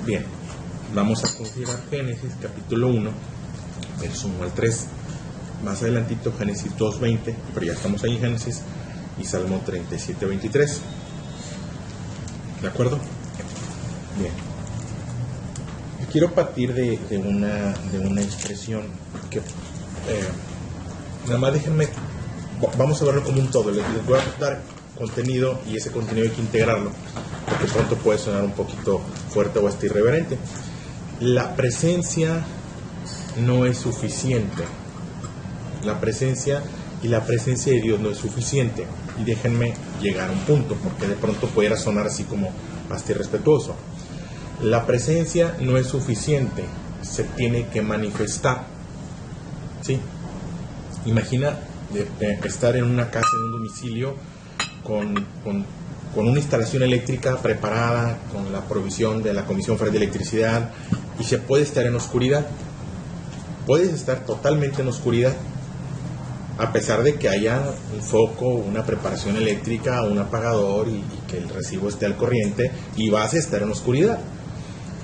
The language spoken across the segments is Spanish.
Bien, vamos a considerar Génesis capítulo 1, verso 1 al 3. Más adelantito Génesis 2:20, pero ya estamos ahí en Génesis, y Salmo 37:23. ¿De acuerdo? Bien. Quiero partir de una expresión que nada más déjenme, vamos a verlo como un todo. Les voy a dar contenido y ese contenido hay que integrarlo, porque pronto puede sonar un poquito fuerte o hasta irreverente. La presencia no es suficiente. La presencia de Dios no es suficiente. Y déjenme llegar a un punto, porque de pronto pudiera sonar así como hasta irrespetuoso. La presencia no es suficiente, se tiene que manifestar. ¿Sí? Imagina estar en una casa, en un domicilio, con una instalación eléctrica preparada, con la provisión de la Comisión Federal de Electricidad, y se puede estar en oscuridad. Puedes estar totalmente en oscuridad, a pesar de que haya un foco, una preparación eléctrica, un apagador y que el recibo esté al corriente, y vas a estar en oscuridad.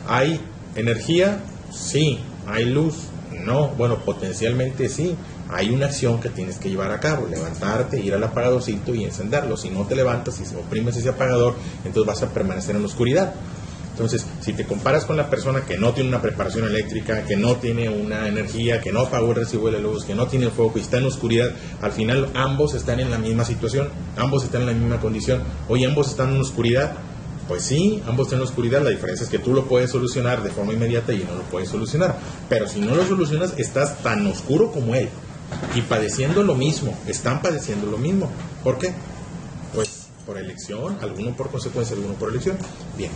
¿Hay energía? Sí. ¿Hay luz? No. Bueno, potencialmente sí. Hay una acción que tienes que llevar a cabo: levantarte, ir al apagadorcito y encenderlo. Si no te levantas y oprimes ese apagador, entonces vas a permanecer en la oscuridad. Entonces, si te comparas con la persona que no tiene una preparación eléctrica, que no tiene una energía, que no apagó el recibo de la luz, que no tiene el fuego y está en oscuridad, al final ambos están en la misma situación, ambos están en la misma condición. Oye, ambos están en oscuridad. Pues sí, ambos están en oscuridad. La diferencia es que tú lo puedes solucionar de forma inmediata y él no lo puedes solucionar. Pero si no lo solucionas, estás tan oscuro como él y padeciendo lo mismo. Están padeciendo lo mismo. ¿Por qué? Pues por elección, alguno por consecuencia, alguno por elección. Bien,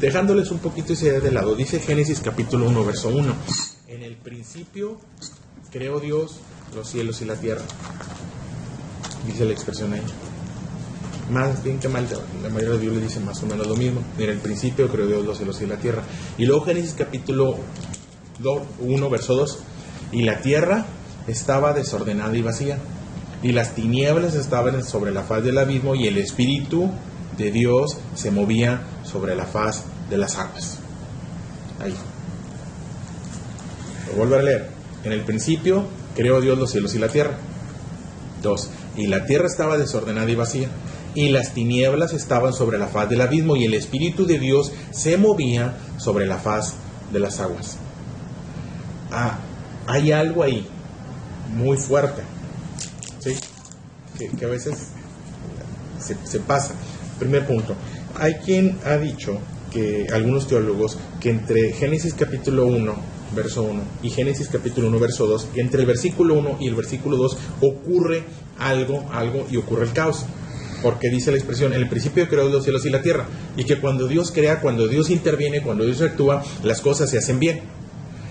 dejándoles un poquito esa idea de lado, dice Génesis capítulo 1, verso 1: en el principio creó Dios los cielos y la tierra. Dice la expresión ahí. Más bien que mal, la mayoría de Biblia dice más o menos lo mismo. En el principio creó Dios los cielos y la tierra. Y luego Génesis capítulo 1, verso 2: y la tierra estaba desordenada y vacía, y las tinieblas estaban sobre la faz del abismo, y el Espíritu de Dios se movía sobre la faz de las aguas. Ahí. Lo vuelvo a leer. En el principio creó Dios los cielos y la tierra. 2. Y la tierra estaba desordenada y vacía, y las tinieblas estaban sobre la faz del abismo, y el Espíritu de Dios se movía sobre la faz de las aguas. Hay algo ahí muy fuerte, ¿sí? Que a veces se pasa. Primer punto: hay quien ha dicho, que algunos teólogos, que entre Génesis capítulo 1, verso 1 y Génesis capítulo 1, verso 2, que entre el versículo 1 y el versículo 2 ocurre algo y ocurre el caos. Porque dice la expresión: en el principio creó los cielos y la tierra, y que cuando Dios crea, cuando Dios interviene, cuando Dios actúa, las cosas se hacen bien.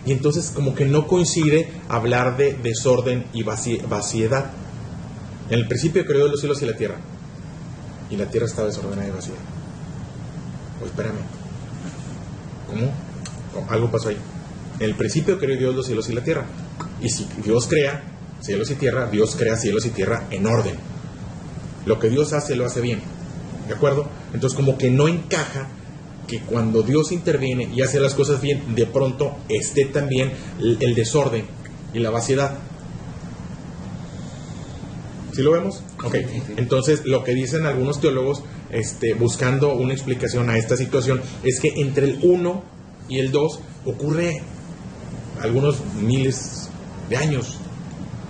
Y entonces como que no coincide hablar de desorden y vaciedad. En el principio creó los cielos y la tierra estaba desordenada y vacía. Pues espérame, ¿cómo? Algo pasó ahí. En el principio creó Dios los cielos y la tierra. Y si Dios crea cielos y tierra, Dios crea cielos y tierra en orden. Lo que Dios hace, lo hace bien. ¿De acuerdo? Entonces como que no encaja que cuando Dios interviene y hace las cosas bien, de pronto esté también el desorden y la vaciedad. ¿Sí lo vemos? Ok. Entonces lo que dicen algunos teólogos, buscando una explicación a esta situación, es que entre el 1 y el 2 ocurre algunos miles de años.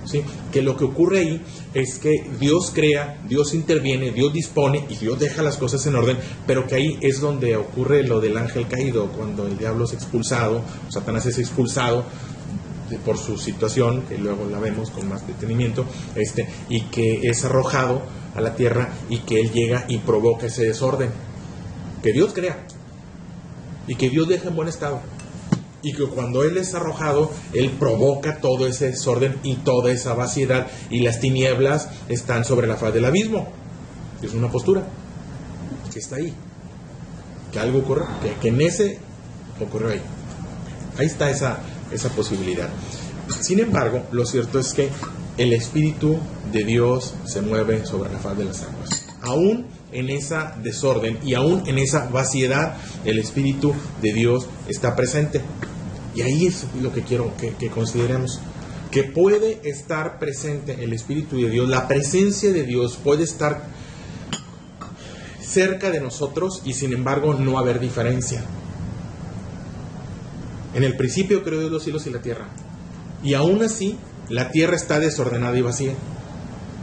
¿Sí? Que lo que ocurre ahí es que Dios crea, Dios interviene, Dios dispone y Dios deja las cosas en orden, pero que ahí es donde ocurre lo del ángel caído, cuando el diablo es expulsado, Satanás es expulsado por su situación, que luego la vemos con más detenimiento, y que es arrojado a la tierra, y que él llega y provoca ese desorden que Dios crea y que Dios deja en buen estado. Y que cuando él es arrojado, él provoca todo ese desorden y toda esa vaciedad, y las tinieblas están sobre la faz del abismo. Es una postura que está ahí, que algo ocurre, que en ese ocurrió ahí. Ahí está esa posibilidad. Sin embargo, lo cierto es que el Espíritu de Dios se mueve sobre la faz de las aguas. Aún en esa desorden y aún en esa vaciedad, el Espíritu de Dios está presente. Y ahí es lo que quiero que consideremos. Que puede estar presente el Espíritu de Dios, la presencia de Dios puede estar cerca de nosotros y sin embargo no haber diferencia. En el principio creó Dios los cielos y la tierra, y aún así la tierra está desordenada y vacía,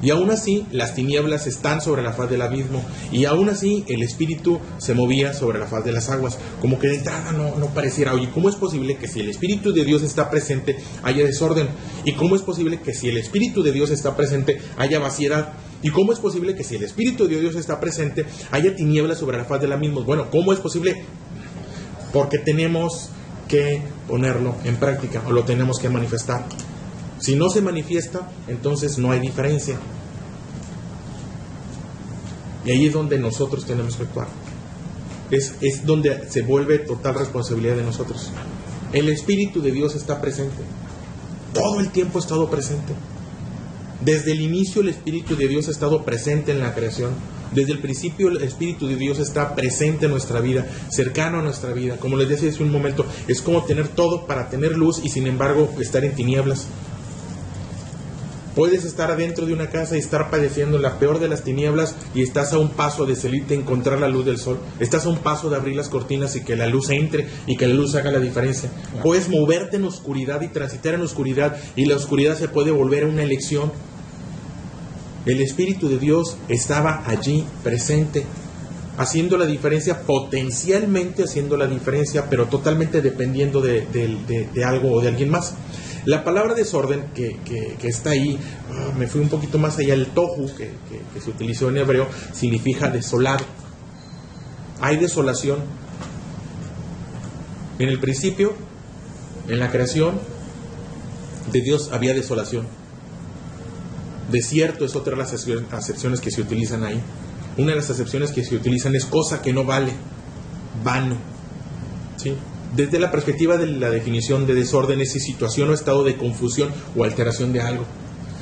y aún así las tinieblas están sobre la faz del abismo, y aún así el Espíritu se movía sobre la faz de las aguas. Como que de entrada no pareciera, oye, ¿cómo es posible que si el Espíritu de Dios está presente haya desorden? ¿Y cómo es posible que si el Espíritu de Dios está presente haya vaciedad? ¿Y cómo es posible que si el Espíritu de Dios está presente haya tinieblas sobre la faz del abismo? Bueno, ¿cómo es posible? Porque tenemos que ponerlo en práctica, o lo tenemos que manifestar. Si no se manifiesta, entonces no hay diferencia. Y ahí es donde nosotros tenemos que actuar. Es donde se vuelve total responsabilidad de nosotros. El Espíritu de Dios está presente. Todo el tiempo ha estado presente. Desde el inicio el Espíritu de Dios ha estado presente en la creación. Desde el principio el Espíritu de Dios está presente en nuestra vida, cercano a nuestra vida. Como les decía hace un momento, es como tener todo para tener luz y sin embargo estar en tinieblas. Puedes estar adentro de una casa y estar padeciendo la peor de las tinieblas y estás a un paso de salirte a encontrar la luz del sol. Estás a un paso de abrir las cortinas y que la luz entre y que la luz haga la diferencia. Puedes moverte en oscuridad y transitar en oscuridad y la oscuridad se puede volver una elección. El Espíritu de Dios estaba allí presente, haciendo la diferencia, potencialmente haciendo la diferencia, pero totalmente dependiendo de algo o de alguien más. La palabra desorden que está ahí, me fui un poquito más allá, el tohu que se utilizó en hebreo, significa desolado. Hay desolación. En el principio, en la creación de Dios había desolación. Desierto es otra de las acepciones que se utilizan ahí. Una de las acepciones que se utilizan es cosa que no vale, vano, ¿sí? Desde la perspectiva de la definición de desorden, es situación o estado de confusión o alteración de algo.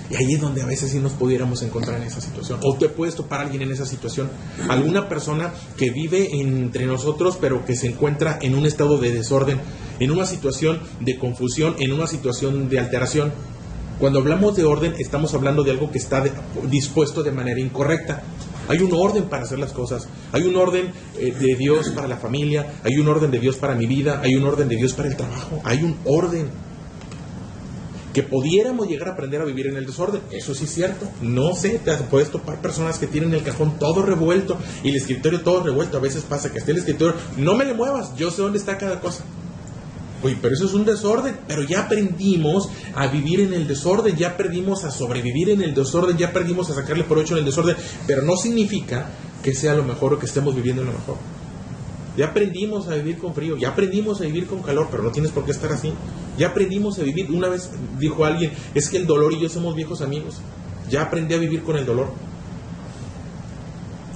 Y ahí es donde a veces sí nos pudiéramos encontrar en esa situación. O te puedes topar a alguien en esa situación. Alguna persona que vive entre nosotros, pero que se encuentra en un estado de desorden, en una situación de confusión, en una situación de alteración. Cuando hablamos de orden, estamos hablando de algo que está dispuesto de manera incorrecta. Hay un orden para hacer las cosas. Hay un orden de Dios para la familia. Hay un orden de Dios para mi vida. Hay un orden de Dios para el trabajo. Hay un orden. Que pudiéramos llegar a aprender a vivir en el desorden. Eso sí es cierto. No sé, te puedes topar personas que tienen el cajón todo revuelto y el escritorio todo revuelto. A veces pasa que esté el escritorio, no me le muevas, yo sé dónde está cada cosa. Oye, pero eso es un desorden. Pero ya aprendimos a vivir en el desorden, ya aprendimos a sobrevivir en el desorden, ya aprendimos a sacarle provecho en el desorden. Pero no significa que sea lo mejor o que estemos viviendo lo mejor. Ya aprendimos a vivir con frío, ya aprendimos a vivir con calor, pero no tienes por qué estar así. Ya aprendimos a vivir, una vez dijo alguien, es que el dolor y yo somos viejos amigos. Ya aprendí a vivir con el dolor.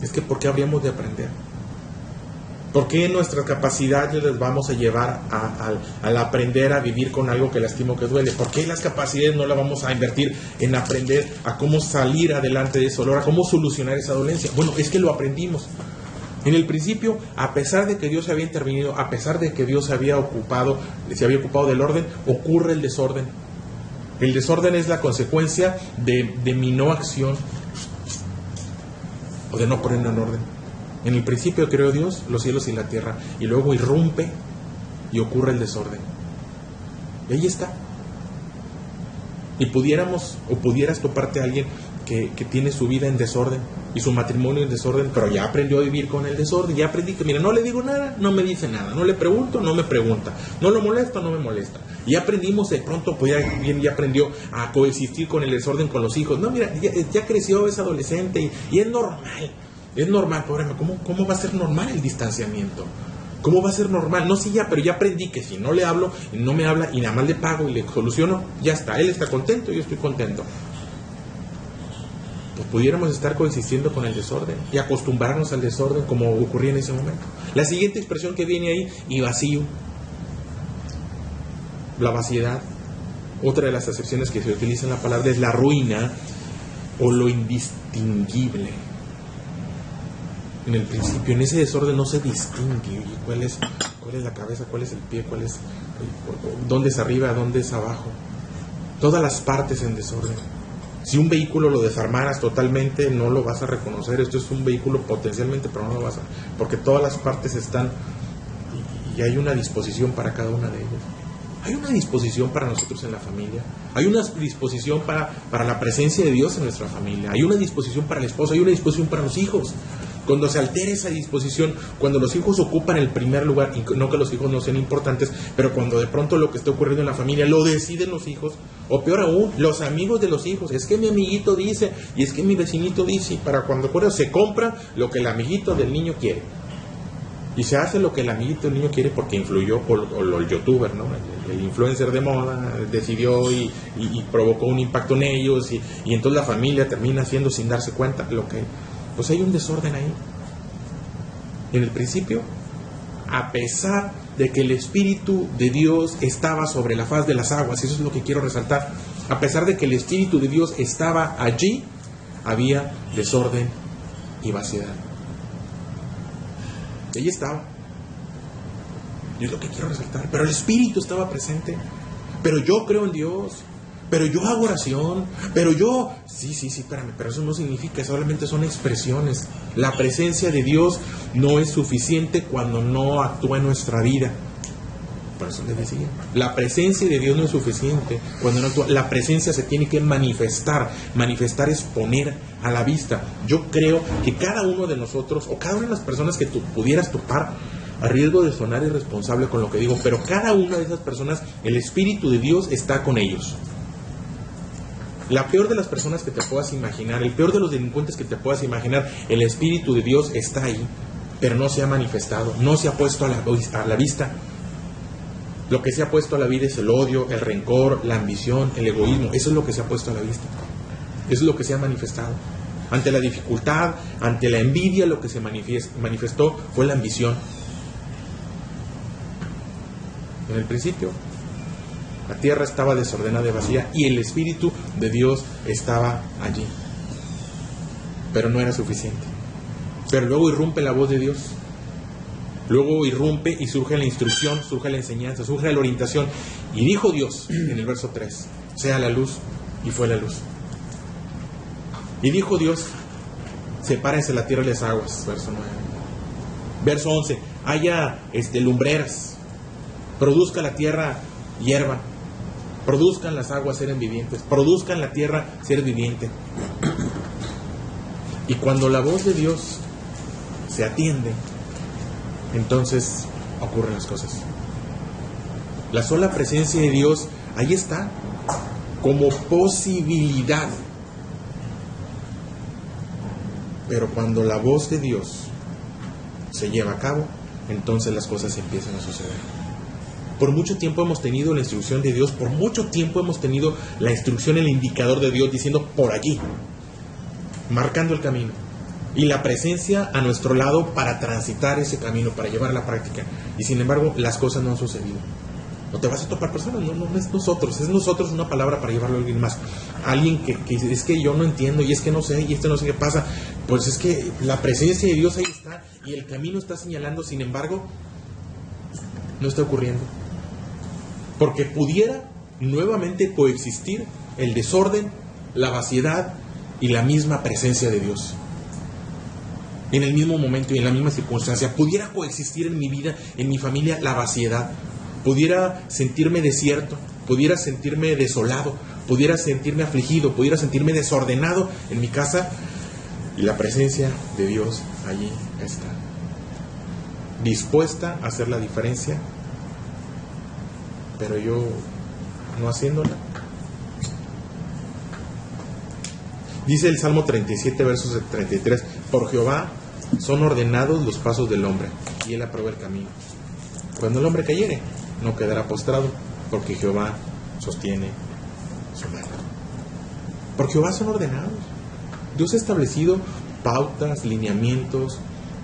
Es que ¿por qué habríamos de aprender? ¿Por qué nuestras capacidades les vamos a llevar al aprender a vivir con algo que lastima o que duele? ¿Por qué las capacidades no las vamos a invertir en aprender a cómo salir adelante de ese dolor, a cómo solucionar esa dolencia? Bueno, es que lo aprendimos. En el principio, a pesar de que Dios había intervenido, a pesar de que Dios se había ocupado del orden, ocurre el desorden. El desorden es la consecuencia de mi no acción o de no poner en orden. En el principio creó Dios los cielos y la tierra, y luego irrumpe y ocurre el desorden. Y ahí está. Y pudieras toparte a alguien que tiene su vida en desorden y su matrimonio en desorden, pero ya aprendió a vivir con el desorden. Ya aprendí que, mira, no le digo nada, no me dice nada, no le pregunto, no me pregunta, no lo molesto, no me molesta. Y aprendimos de pronto, pues ya aprendió a coexistir con el desorden con los hijos. No, mira, ya creció, es adolescente y es normal. Es normal, ¿cómo va a ser normal el distanciamiento? ¿Cómo va a ser normal? No, sí, pero ya aprendí que si no le hablo, no me habla y nada más le pago y le soluciono, ya está, él está contento, yo estoy contento. Pues pudiéramos estar coexistiendo con el desorden y acostumbrarnos al desorden como ocurría en ese momento. La siguiente expresión que viene ahí, y vacío. La vaciedad. Otra de las acepciones que se utiliza en la palabra es la ruina o lo indistinguible. En el principio, en ese desorden no se distingue cuál es la cabeza, cuál es el pie, dónde es arriba, dónde es abajo. Todas las partes en desorden. Si un vehículo lo desarmaras totalmente, no lo vas a reconocer. Esto es un vehículo potencialmente, pero no lo vas a... Porque todas las partes están y hay una disposición para cada una de ellas. Hay una disposición para nosotros en la familia. Hay una disposición para la presencia de Dios en nuestra familia. Hay una disposición para el esposo, hay una disposición para los hijos. Cuando se altera esa disposición, cuando los hijos ocupan el primer lugar, y no que los hijos no sean importantes, pero cuando de pronto lo que está ocurriendo en la familia lo deciden los hijos, o peor aún, los amigos de los hijos, es que mi amiguito dice, y es que mi vecinito dice, y para cuando se compra lo que el amiguito del niño quiere. Y se hace lo que el amiguito del niño quiere porque influyó, o el youtuber, ¿no? El influencer de moda decidió y provocó un impacto en ellos, y entonces la familia termina haciendo sin darse cuenta pues hay un desorden ahí. En el principio, a pesar de que el Espíritu de Dios estaba sobre la faz de las aguas, eso es lo que quiero resaltar, a pesar de que el Espíritu de Dios estaba allí, había desorden y vaciedad. Ella estaba. Y es lo que quiero resaltar. Pero el Espíritu estaba presente. Pero yo creo en Dios. Pero yo hago oración. Pero yo... Sí, espérame. Pero eso no significa. Solamente son expresiones. La presencia de Dios no es suficiente cuando no actúa en nuestra vida. Por eso les decía. La presencia de Dios no es suficiente cuando no actúa. La presencia se tiene que manifestar. Manifestar es poner a la vista. Yo creo que cada uno de nosotros, o cada una de las personas que tú pudieras topar, a riesgo de sonar irresponsable con lo que digo, pero cada una de esas personas, el Espíritu de Dios está con ellos. La peor de las personas que te puedas imaginar, el peor de los delincuentes que te puedas imaginar, el Espíritu de Dios está ahí, pero no se ha manifestado, no se ha puesto a la vista. Lo que se ha puesto a la vida es el odio, el rencor, la ambición, el egoísmo. Eso es lo que se ha puesto a la vista. Eso es lo que se ha manifestado. Ante la dificultad, ante la envidia, lo que se manifestó fue la ambición. En el principio, la tierra estaba desordenada y vacía y el Espíritu de Dios estaba allí. Pero no era suficiente. Pero luego irrumpe la voz de Dios. Luego irrumpe y surge la instrucción, surge la enseñanza, surge la orientación. Y dijo Dios en el verso 3, sea la luz, y fue la luz. Y dijo Dios, sepárense la tierra y las aguas, verso 9. Verso 11, haya lumbreras, produzca la tierra hierba, produzcan las aguas seres vivientes, produzcan la tierra ser viviente. Y cuando la voz de Dios se atiende, entonces ocurren las cosas. La sola presencia de Dios ahí está, como posibilidad. Pero cuando la voz de Dios se lleva a cabo, entonces las cosas empiezan a suceder. Por mucho tiempo hemos tenido la instrucción de Dios, por mucho tiempo hemos tenido la instrucción, el indicador de Dios diciendo por allí, marcando el camino. Y la presencia a nuestro lado para transitar ese camino, para llevar a la práctica. Y sin embargo, las cosas no han sucedido. No te vas a topar personas, no es nosotros una palabra para llevarlo a alguien más. Alguien que es que yo no entiendo, y es que no sé, y no sé qué pasa. Pues es que la presencia de Dios ahí está, y el camino está señalando, sin embargo, no está ocurriendo. Porque pudiera nuevamente coexistir el desorden, la vaciedad y la misma presencia de Dios. En el mismo momento y en la misma circunstancia, pudiera coexistir en mi vida, en mi familia, la vaciedad. Pudiera sentirme desierto, pudiera sentirme desolado, pudiera sentirme afligido, pudiera sentirme desordenado en mi casa, y la presencia de Dios allí está, dispuesta a hacer la diferencia, pero yo no haciéndola. Dice el Salmo 37, versos 33, por Jehová son ordenados los pasos del hombre, y él aprueba el camino. Cuando el hombre cayere, no quedará postrado, porque Jehová sostiene su mano. Por Jehová son ordenados. Dios ha establecido pautas, lineamientos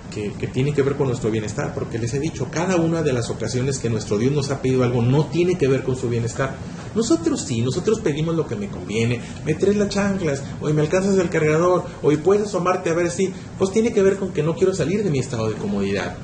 que tienen que ver con nuestro bienestar, porque les he dicho, cada una de las ocasiones que nuestro Dios nos ha pedido algo no tiene que ver con su bienestar, Nosotros sí, nosotros pedimos lo que me conviene. Me traes las chanclas, hoy me alcanzas el cargador, hoy puedes asomarte a ver si... Pues tiene que ver con que no quiero salir de mi estado de comodidad.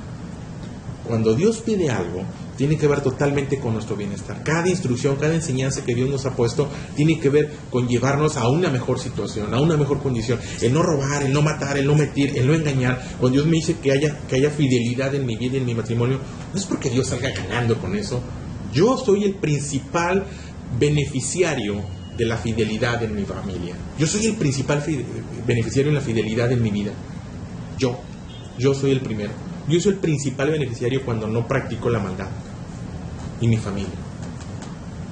Cuando Dios pide algo, tiene que ver totalmente con nuestro bienestar. Cada instrucción, cada enseñanza que Dios nos ha puesto tiene que ver con llevarnos a una mejor situación, a una mejor condición. El no robar, el no matar, el no mentir, el no engañar. Cuando Dios me dice que haya fidelidad en mi vida y en mi matrimonio, no es porque Dios salga ganando con eso. Yo soy el principal beneficiario de la fidelidad en mi familia. Yo soy el principal beneficiario en la fidelidad en mi vida. Yo soy el primero. Yo soy el principal beneficiario cuando no practico la maldad. Y mi familia.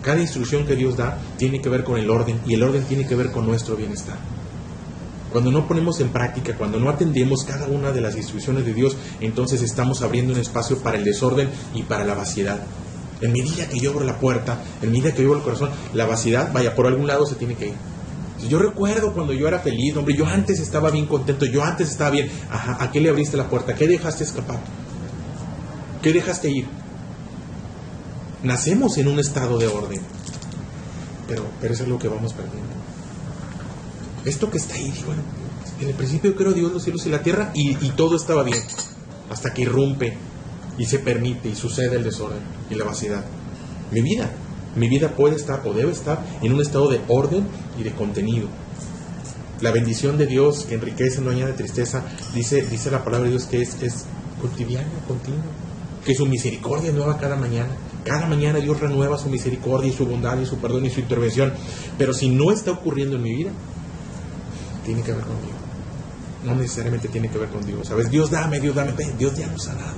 Cada instrucción que Dios da tiene que ver con el orden, y el orden tiene que ver con nuestro bienestar. Cuando no ponemos en práctica, cuando no atendemos cada una de las instrucciones de Dios, entonces estamos abriendo un espacio para el desorden y para la vaciedad. En medida que yo abro la puerta, en medida que yo abro el corazón, la vaciedad, vaya, por algún lado se tiene que ir. Yo recuerdo cuando yo era feliz, hombre, yo antes estaba bien contento, yo antes estaba bien. Ajá, ¿a qué le abriste la puerta? ¿Qué dejaste escapar? ¿Qué dejaste ir? Nacemos en un estado de orden, pero eso es lo que vamos perdiendo. Esto que está ahí, bueno, en el principio creó Dios los cielos y la tierra y todo estaba bien, hasta que irrumpe y se permite y sucede el desorden y la vaciedad. Mi vida puede estar o debe estar en un estado de orden y de contenido. La bendición de Dios que enriquece, no añade tristeza, dice la palabra de Dios que es cotidiana, continua, que su misericordia es nueva cada mañana. Cada mañana Dios renueva su misericordia y su bondad y su perdón y su intervención. Pero si no está ocurriendo en mi vida, tiene que ver con Dios. No necesariamente tiene que ver con Dios. ¿Sabes? Dios dame, Dios ya nos ha dado.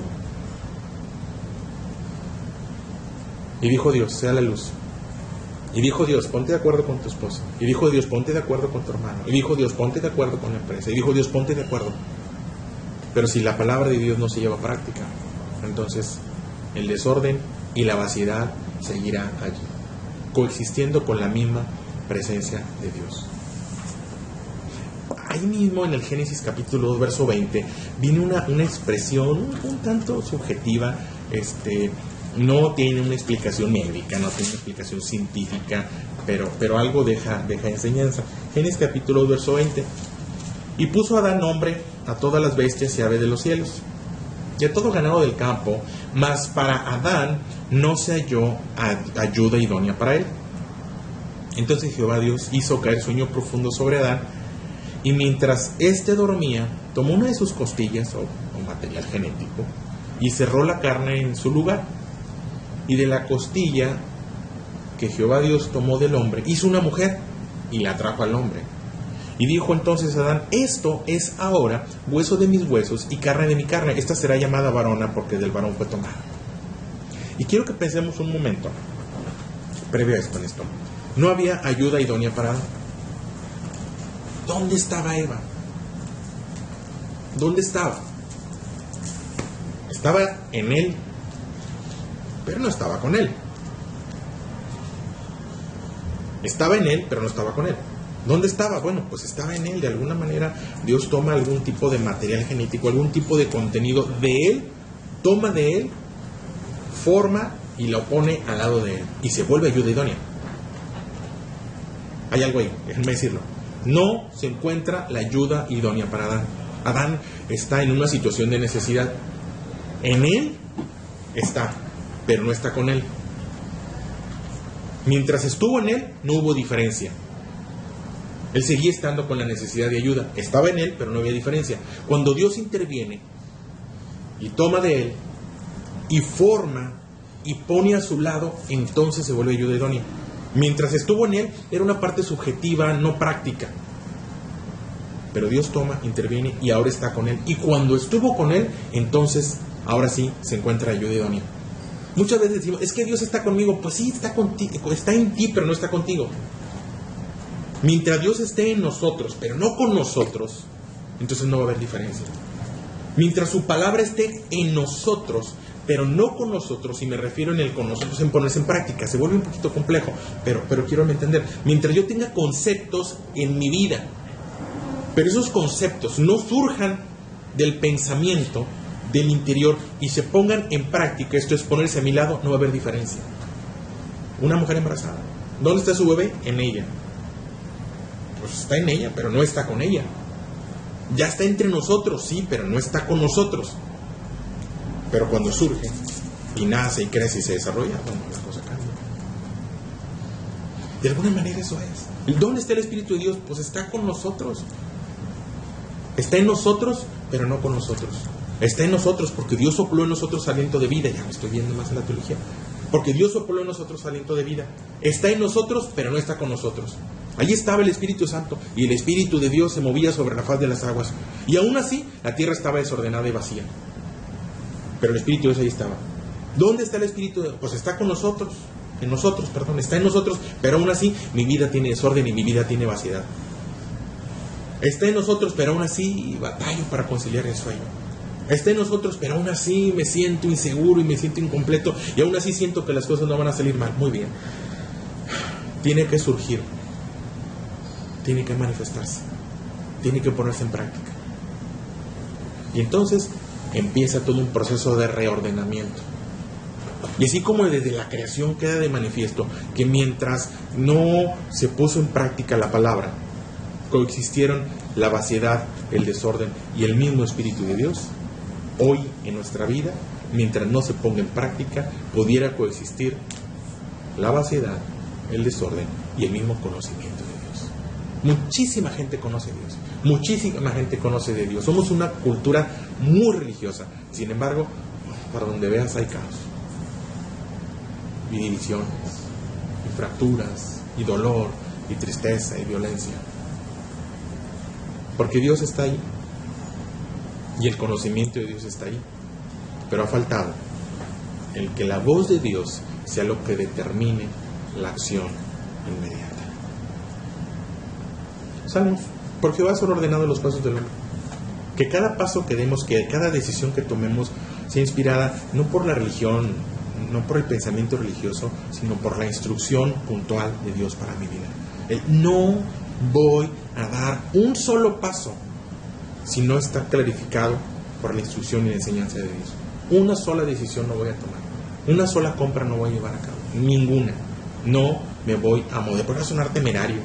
Y dijo Dios, sea la luz. Y dijo Dios, ponte de acuerdo con tu esposa. Y dijo Dios, ponte de acuerdo con tu hermano. Y dijo Dios, ponte de acuerdo con la empresa. Y dijo Dios, ponte de acuerdo. Pero si la palabra de Dios no se lleva a práctica, entonces el desorden y la vaciedad seguirá allí, coexistiendo con la misma presencia de Dios. Ahí mismo en el Génesis capítulo 2, verso 20, viene una expresión un tanto subjetiva, no tiene una explicación médica, no tiene una explicación científica, pero algo deja enseñanza. Génesis capítulo 2, verso 20. Y puso Adán nombre a todas las bestias y aves de los cielos, y a todo ganado del campo, mas para Adán no se halló ayuda idónea para él. Entonces Jehová Dios hizo caer sueño profundo sobre Adán, y mientras éste dormía, tomó una de sus costillas, o material genético, y cerró la carne en su lugar. Y de la costilla que Jehová Dios tomó del hombre, hizo una mujer, y la trajo al hombre. Y dijo entonces Adán, esto es ahora hueso de mis huesos y carne de mi carne. Esta será llamada varona, porque del varón fue tomada. Y quiero que pensemos un momento, previo a esto, en esto. No había ayuda idónea para Adán. ¿Dónde estaba Eva? ¿Dónde estaba? Estaba en él, pero no estaba con él. Estaba en él, pero no estaba con él. ¿Dónde estaba? Bueno, pues estaba en él. De alguna manera Dios toma algún tipo de material genético, algún tipo de contenido de él, toma de él, forma y lo pone al lado de él, y se vuelve ayuda idónea. Hay algo ahí, déjenme decirlo. No se encuentra la ayuda idónea para Adán. Adán está en una situación de necesidad. En él está, pero no está con él. Mientras estuvo en él, no hubo diferencia. Él seguía estando con la necesidad de ayuda. Estaba en él, pero no había diferencia. Cuando Dios interviene y toma de él y forma y pone a su lado, entonces se vuelve ayuda idónea. Mientras estuvo en él, era una parte subjetiva, no práctica. Pero Dios toma, interviene y ahora está con él. Y cuando estuvo con él, entonces, ahora sí, se encuentra ayuda idónea. Muchas veces decimos, es que Dios está conmigo. Pues sí, está contigo, está en ti, pero no está contigo. Mientras Dios esté en nosotros, pero no con nosotros, entonces no va a haber diferencia. Mientras su palabra esté en nosotros, pero no con nosotros, y me refiero en el con nosotros en ponerse en práctica, se vuelve un poquito complejo, pero quiero entender. Mientras yo tenga conceptos en mi vida, pero esos conceptos no surjan del pensamiento, del interior, y se pongan en práctica, esto es ponerse a mi lado, no va a haber diferencia. Una mujer embarazada, ¿Dónde está su bebé? En ella. Pues está en ella, pero no está con ella. Ya está entre nosotros, sí, pero no está con nosotros. Pero cuando surge y nace y crece y se desarrolla, bueno, la cosa cambia. De alguna manera eso es. ¿Dónde está el Espíritu de Dios? Pues está con nosotros. Está en nosotros, pero no con nosotros. Está en nosotros porque Dios sopló en nosotros aliento de vida. Ya me estoy viendo más en la teología. Porque Dios sopló en nosotros aliento de vida. Está en nosotros, pero no está con nosotros. Allí estaba el Espíritu Santo y el Espíritu de Dios se movía sobre la faz de las aguas. Y aún así, la tierra estaba desordenada y vacía. Pero el Espíritu de Dios ahí estaba. ¿Dónde está el Espíritu de Dios? Pues está con nosotros. Está en nosotros, pero aún así mi vida tiene desorden y mi vida tiene vaciedad. Está en nosotros, pero aún así batallo para conciliar el sueño. Está en nosotros, pero aún así me siento inseguro y me siento incompleto y aún así siento que las cosas no van a salir mal. Muy bien. Tiene que surgir. Tiene que manifestarse. Tiene que ponerse en práctica. Y entonces empieza todo un proceso de reordenamiento. Y así como desde la creación queda de manifiesto que mientras no se puso en práctica la palabra, coexistieron la vaciedad, el desorden y el mismo Espíritu de Dios, hoy en nuestra vida, mientras no se ponga en práctica, pudiera coexistir la vaciedad, el desorden y el mismo conocimiento de Dios. Muchísima gente conoce a Dios, muchísima gente conoce de Dios. Somos una cultura muy religiosa, sin embargo, para donde veas hay caos y divisiones y fracturas y dolor y tristeza y violencia, porque Dios está ahí y el conocimiento de Dios está ahí, pero ha faltado el que la voz de Dios sea lo que determine la acción inmediata. Salmos, porque va a ser ordenado los pasos del hombre, que cada paso que demos, que cada decisión que tomemos sea inspirada no por la religión, no por el pensamiento religioso, sino por la instrucción puntual de Dios para mi vida. No voy a dar un solo paso si no está clarificado por la instrucción y la enseñanza de Dios. Una sola decisión no voy a tomar, una sola compra no voy a llevar a cabo, ninguna. No me voy a mover. Podrá sonar temerario,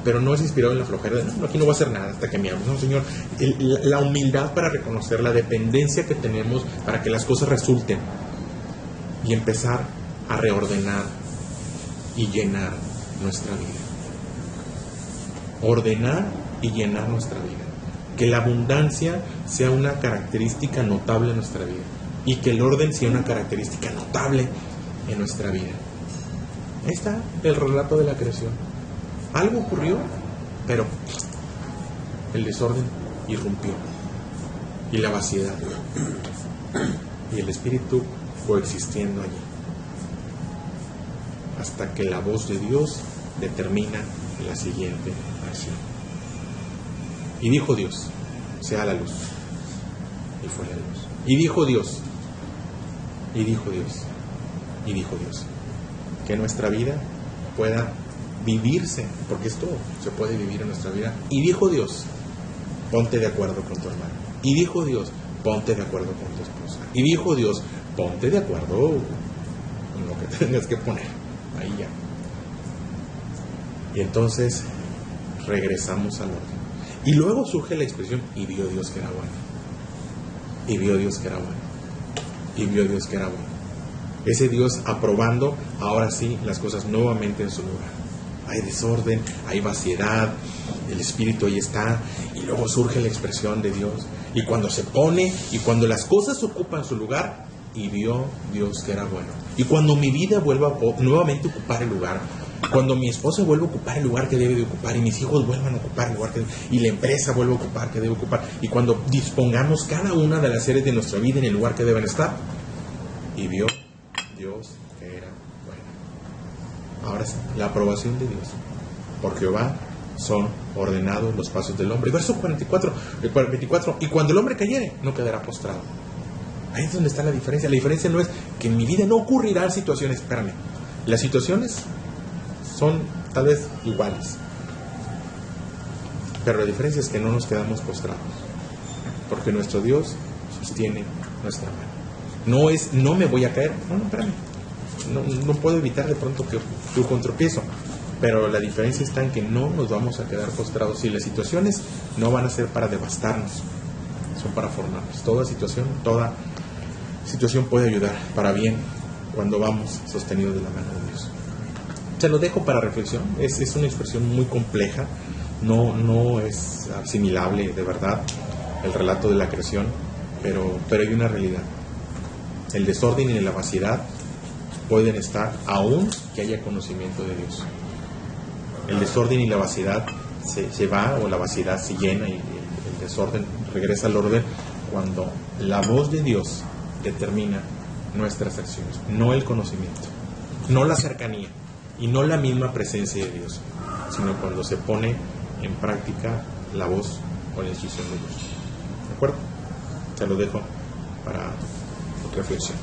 pero no es inspirado en la flojera de no, aquí no voy a hacer nada hasta que me hables. No, Señor, la humildad para reconocer la dependencia que tenemos para que las cosas resulten y empezar a reordenar y llenar nuestra vida. Ordenar y llenar nuestra vida. Que la abundancia sea una característica notable en nuestra vida y que el orden sea una característica notable en nuestra vida. Ahí está el relato de la creación. Algo ocurrió, pero el desorden irrumpió y la vaciedad y el espíritu coexistiendo allí hasta que la voz de Dios determina la siguiente acción. Y dijo Dios, sea la luz, y fue la luz. Y dijo Dios, y dijo Dios, y dijo Dios, que nuestra vida pueda vivirse, porque esto se puede vivir en nuestra vida. Y dijo Dios, ponte de acuerdo con tu hermano. Y dijo Dios, ponte de acuerdo con tu esposa. Y dijo Dios, ponte de acuerdo con lo que tengas que poner. Ahí ya. Y entonces regresamos al orden. Y luego surge la expresión, y vio Dios que era bueno. Y vio Dios que era bueno. Y vio Dios que era bueno. Ese Dios aprobando ahora sí las cosas nuevamente en su lugar. Hay desorden, hay vaciedad, el espíritu ahí está, y luego surge la expresión de Dios. Y cuando se pone, y cuando las cosas ocupan su lugar, y vio Dios que era bueno. Y cuando mi vida vuelva a nuevamente ocupar el lugar, cuando mi esposa vuelva a ocupar el lugar que debe de ocupar, y mis hijos vuelvan a ocupar el lugar que debe, y la empresa vuelva a ocupar que debe ocupar, y cuando dispongamos cada una de las áreas de nuestra vida en el lugar que deben estar, y vio Dios que era bueno. Ahora sí, la aprobación de Dios. Por Jehová son ordenados los pasos del hombre. Verso 24, y cuando el hombre cayere, no quedará postrado. Ahí es donde está la diferencia. La diferencia no es que en mi vida no ocurrirán situaciones. Espérame, las situaciones son tal vez iguales, pero la diferencia es que no nos quedamos postrados, porque nuestro Dios sostiene nuestra mano. No es, no me voy a caer. No, espérame. no puedo evitar de pronto que ocurra un tropiezo, pero la diferencia está en que no nos vamos a quedar postrados y las situaciones no van a ser para devastarnos, son para formarnos. Toda situación puede ayudar para bien cuando vamos sostenidos de la mano de Dios. Se lo dejo para reflexión. Es una expresión muy compleja, no es asimilable de verdad el relato de la creación, pero hay una realidad. El desorden y la vaciedad pueden estar aún que haya conocimiento de Dios. El desorden y la vaciedad se va, o la vaciedad se llena y el desorden regresa al orden cuando la voz de Dios determina nuestras acciones, no el conocimiento, no la cercanía y no la misma presencia de Dios, sino cuando se pone en práctica la voz o la instrucción de Dios. ¿De acuerdo? Se lo dejo para reflexión.